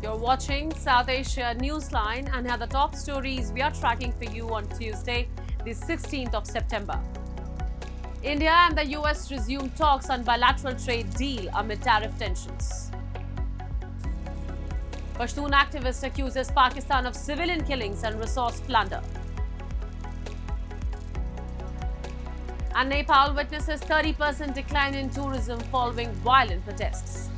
You're watching South Asia Newsline and here are the top stories we are tracking for you on Tuesday, the 16th of September. India and the US resume talks on bilateral trade deal amid tariff tensions. Pashtun activist accuses Pakistan of civilian killings and resource plunder. And Nepal witnesses 30% decline in tourism following violent protests.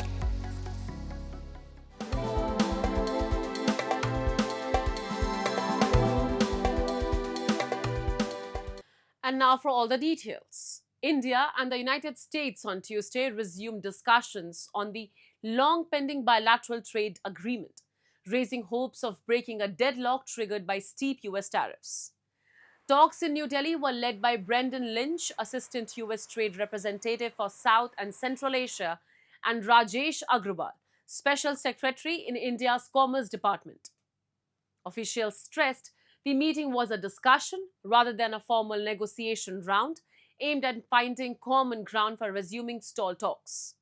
And now for all the details. India and the United States on Tuesday resumed discussions on the long-pending bilateral trade agreement, raising hopes of breaking a deadlock triggered by steep US tariffs. Talks in New Delhi were led by Brendan Lynch, Assistant US Trade Representative for South and Central Asia, and Rajesh Agrawal, Special Secretary in India's Commerce Department. Officials stressed the meeting was a discussion rather than a formal negotiation round aimed at finding common ground for resuming stalled talks.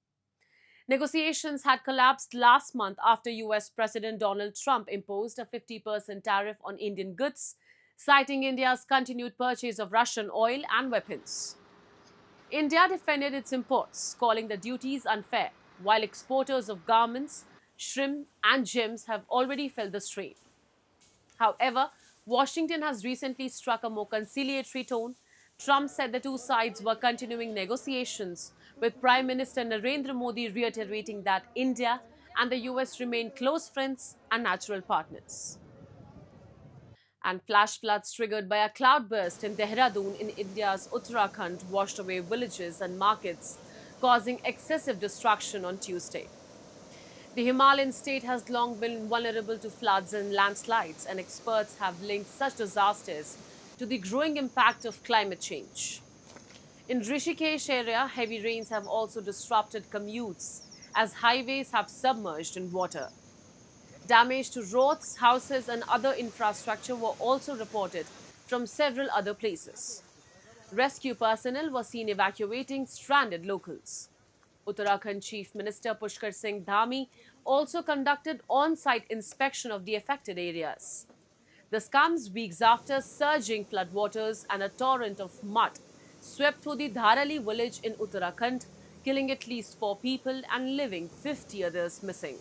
Negotiations had collapsed last month after US President Donald Trump imposed a 50% tariff on Indian goods, citing India's continued purchase of Russian oil and weapons. India defended its imports, calling the duties unfair, while exporters of garments, shrimp and gems have already felt the strain. However, Washington has recently struck a more conciliatory tone. Trump said the two sides were continuing negotiations, with Prime Minister Narendra Modi reiterating that India and the US remain close friends and natural partners. And flash floods triggered by a cloudburst in Dehradun in India's Uttarakhand washed away villages and markets, causing excessive destruction on Tuesday. The Himalayan state has long been vulnerable to floods and landslides, and experts have linked such disasters to the growing impact of climate change. In Rishikesh area, heavy rains have also disrupted commutes as highways have submerged in water. Damage to roads, houses and other infrastructure were also reported from several other places. Rescue personnel were seen evacuating stranded locals. Uttarakhand Chief Minister Pushkar Singh Dhami also conducted on-site inspection of the affected areas. This comes weeks after surging floodwaters and a torrent of mud swept through the Dharali village in Uttarakhand, killing at least 4 people and leaving 50 others missing.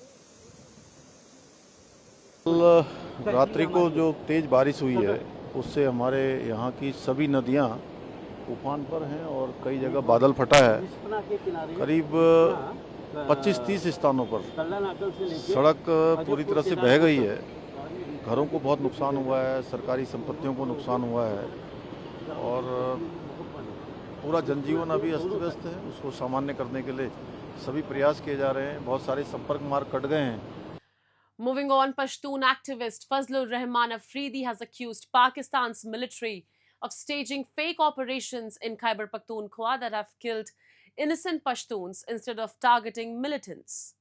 रात्रि को जो तेज बारिश हुई है उससे हमारे यहाँ की सभी नदियाँ उफान पर हैं और कई जगह बादल फटा है। करीब 25-30 स्थानों पर सड़क पूरी तरह से बह गई है। घरों को बहुत नुकसान हुआ है, सरकारी संपत्तियों को नुकसान हुआ है और पूरा जनजीवन अभी अस्त व्यस्त है। उसको सामान्य करने के लिए सभी प्रयास किए जा रहे हैं। बहुत सारे संपर्क मार्ग कट गए हैं। Moving on, Pashtun activist Fazal Rehman Afridi has accused Pakistan's military of staging fake operations in Khyber Pakhtunkhwa that have killed innocent Pashtuns instead of targeting militants.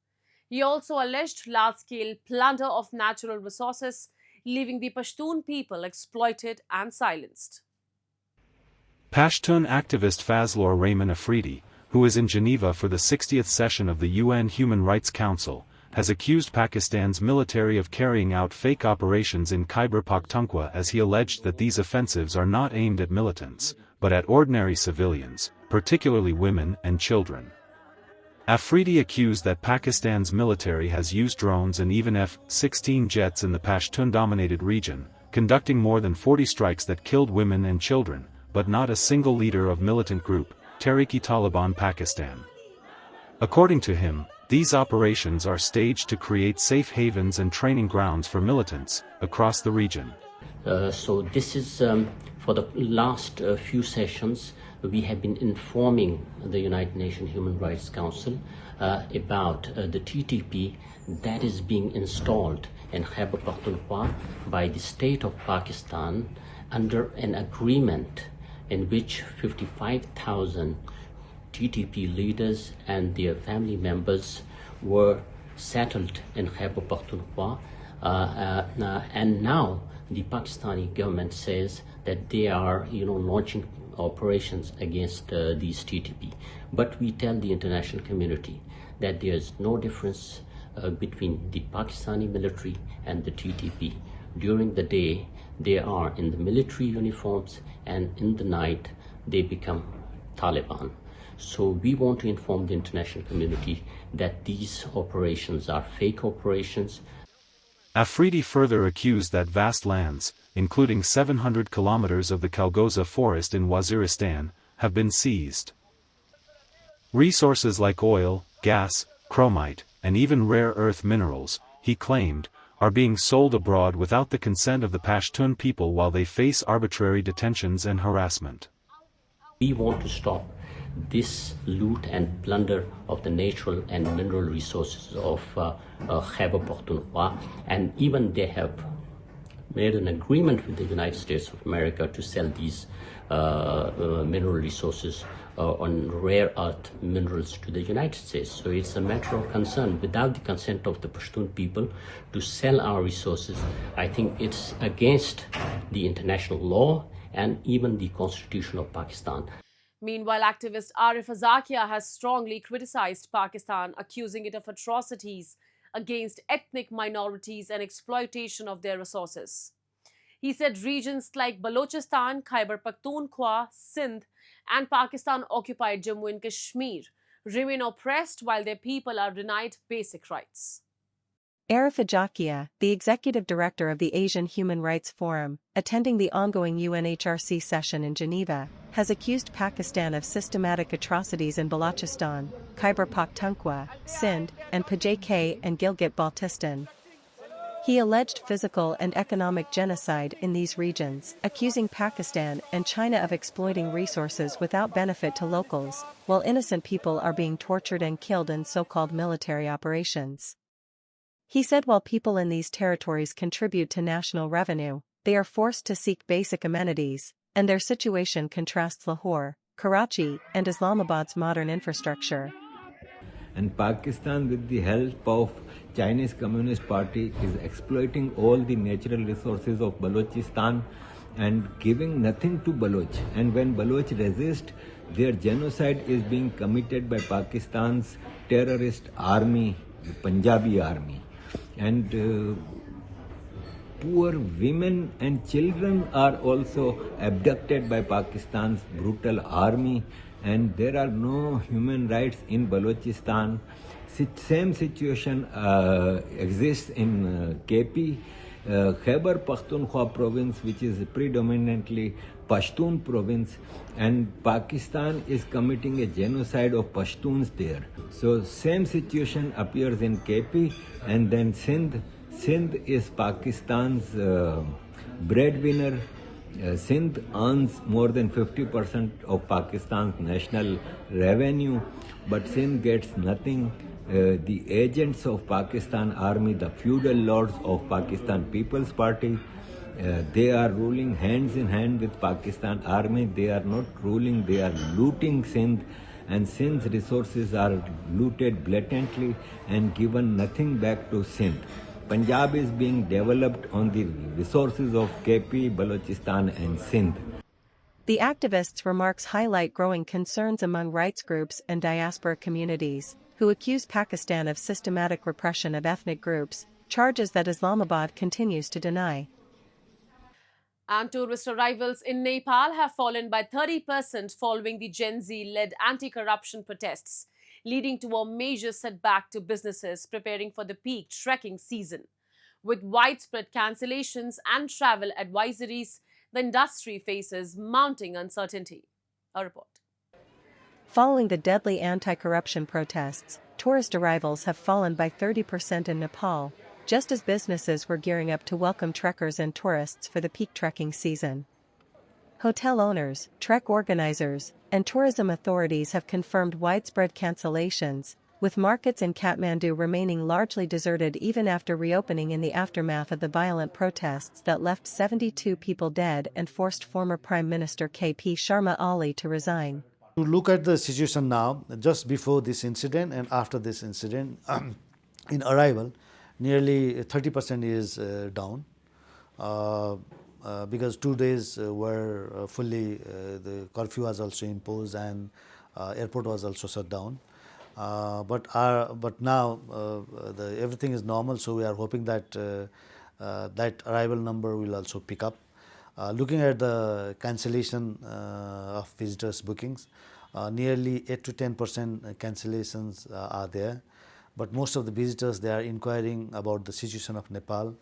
He also alleged large-scale plunder of natural resources, leaving the Pashtun people exploited and silenced. Pashtun activist Fazal Rehman Afridi, who is in Geneva for the 60th session of the UN Human Rights Council, has accused Pakistan's military of carrying out fake operations in Khyber Pakhtunkhwa as he alleged that these offensives are not aimed at militants, but at ordinary civilians, particularly women and children. Afridi accused that Pakistan's military has used drones and even F-16 jets in the Pashtun-dominated region, conducting more than 40 strikes that killed women and children, but not a single leader of militant group, Tehrik-e-Taliban Pakistan. According to him, these operations are staged to create safe havens and training grounds for militants across the region. So this is for the last few sessions we have been informing the United Nations Human Rights Council about the TTP that is being installed in Khyber Pakhtunkhwa by the state of Pakistan under an agreement in which 55,000 TTP leaders and their family members were settled in Khyber Pakhtunkhwa, and now the Pakistani government says that they are, launching operations against these TTP. But we tell the international community that there is no difference between the Pakistani military and the TTP. During the day, they are in the military uniforms, and in the night, they become Taliban. So we want to inform the international community that these operations are fake operations. Afridi further accused that vast lands, including 700 kilometers of the Kalgoza forest in Waziristan, have been seized. Resources like oil, gas, chromite, and even rare earth minerals, he claimed, are being sold abroad without the consent of the Pashtun people while they face arbitrary detentions and harassment. We want to stop this loot and plunder of the natural and mineral resources of Khyber Pakhtunkhwa, and even they have made an agreement with the United States of America to sell these mineral resources on rare earth minerals to the United States. So it's a matter of concern. Without the consent of the Pashtun people to sell our resources, I think it's against the international law and even the Constitution of Pakistan. Meanwhile, activist Arif Aajakia has strongly criticized Pakistan, accusing it of atrocities against ethnic minorities and exploitation of their resources. He said regions like Balochistan, Khyber Pakhtunkhwa, Sindh, and Pakistan-occupied Jammu and Kashmir remain oppressed while their people are denied basic rights. Arif Aajakia, the executive director of the Asian Human Rights Forum, attending the ongoing UNHRC session in Geneva, has accused Pakistan of systematic atrocities in Balochistan, Khyber Pakhtunkhwa, Sindh, and PJK and Gilgit-Baltistan. He alleged physical and economic genocide in these regions, accusing Pakistan and China of exploiting resources without benefit to locals, while innocent people are being tortured and killed in so-called military operations. He said while people in these territories contribute to national revenue, they are forced to seek basic amenities, and their situation contrasts Lahore, Karachi, and Islamabad's modern infrastructure. And Pakistan, with the help of Chinese Communist Party, is exploiting all the natural resources of Balochistan and giving nothing to Baloch. And when Baloch resist, their genocide is being committed by Pakistan's terrorist army, the Punjabi army. And poor women and children are also abducted by Pakistan's brutal army, and there are no human rights in Balochistan. Same situation exists in KP, Khyber Pakhtunkhwa province, which is predominantly Pashtun province, and Pakistan is committing a genocide of Pashtuns there. So same situation appears in KP, and then Sindh. Sindh is Pakistan's breadwinner. Sindh earns more than 50% of Pakistan's national revenue, but Sindh gets nothing. The agents of Pakistan army, the feudal lords of Pakistan People's Party, they are ruling hands in hand with Pakistan army. They are not ruling, they are looting Sindh, and Sindh's resources are looted blatantly and given nothing back to Sindh. Punjab is being developed on the resources of KP, Balochistan and Sindh. The activists' remarks highlight growing concerns among rights groups and diaspora communities, who accuse Pakistan of systematic repression of ethnic groups, charges that Islamabad continues to deny. And tourist arrivals in Nepal have fallen by 30% following the Gen Z-led anti-corruption protests, leading to a major setback to businesses preparing for the peak trekking season. With widespread cancellations and travel advisories, the industry faces mounting uncertainty. A report. Following the deadly anti-corruption protests, tourist arrivals have fallen by 30% in Nepal, just as businesses were gearing up to welcome trekkers and tourists for the peak trekking season. Hotel owners, trek organizers, and tourism authorities have confirmed widespread cancellations, with markets in Kathmandu remaining largely deserted even after reopening in the aftermath of the violent protests that left 72 people dead and forced former Prime Minister KP Sharma Ali to resign. To look at the situation now, just before this incident and after this incident, in arrival, nearly 30% is down. Because 2 days were fully, the curfew was also imposed and airport was also shut down. But now everything is normal, so we are hoping that that arrival number will also pick up. Looking at the cancellation of visitors' bookings, nearly 8 to 10% cancellations are there. But most of the visitors, they are inquiring about the situation of Nepal.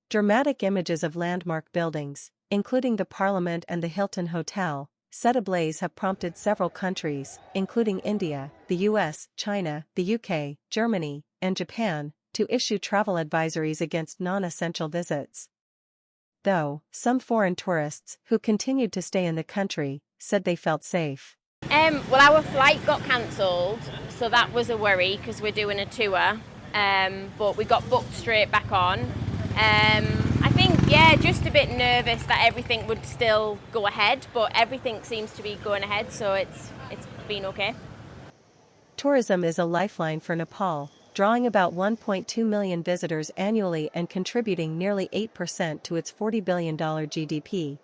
Dramatic images of landmark buildings, including the Parliament and the Hilton Hotel, set ablaze have prompted several countries, including India, the US, China, the UK, Germany, and Japan, to issue travel advisories against non-essential visits. Though, some foreign tourists, who continued to stay in the country, said they felt safe. Well, our flight got cancelled, so that was a worry because we're doing a tour, but we got booked straight back on. I think, yeah, just a bit nervous that everything would still go ahead, but everything seems to be going ahead, so it's been okay. Tourism is a lifeline for Nepal, drawing about 1.2 million visitors annually and contributing nearly 8% to its $40 billion GDP.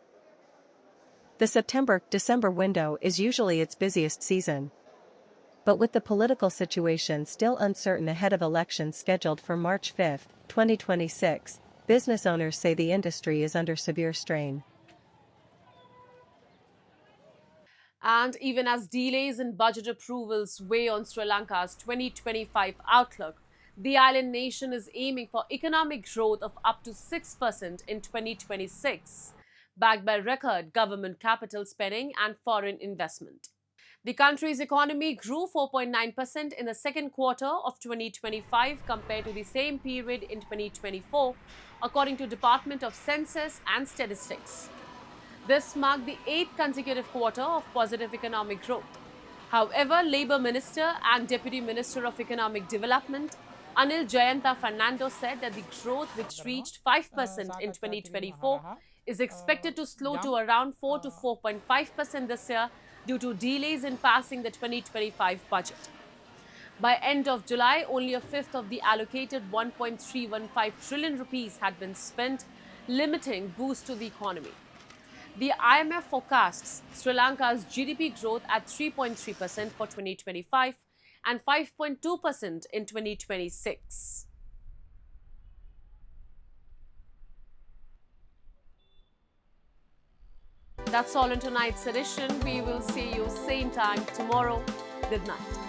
The September-December window is usually its busiest season. But with the political situation still uncertain ahead of elections scheduled for March 5, 2026, business owners say the industry is under severe strain. And even as delays in budget approvals weigh on Sri Lanka's 2025 outlook, the island nation is aiming for economic growth of up to 6% in 2026, backed by record government capital spending and foreign investment. The country's economy grew 4.9% in the second quarter of 2025 compared to the same period in 2024, according to Department of Census and Statistics. This marked the 8th consecutive quarter of positive economic growth. However, Labour Minister and Deputy Minister of Economic Development, Anil Jayanta Fernando, said that the growth, which reached 5% in 2024, is expected to slow to around 4 to 4.5% this year due to delays in passing the 2025 budget. By end of July, only a fifth of the allocated 1.315 trillion rupees had been spent, limiting boost to the economy. The IMF forecasts Sri Lanka's GDP growth at 3.3% for 2025 and 5.2% in 2026. That's all in tonight's edition. We will see you same time tomorrow. Good night.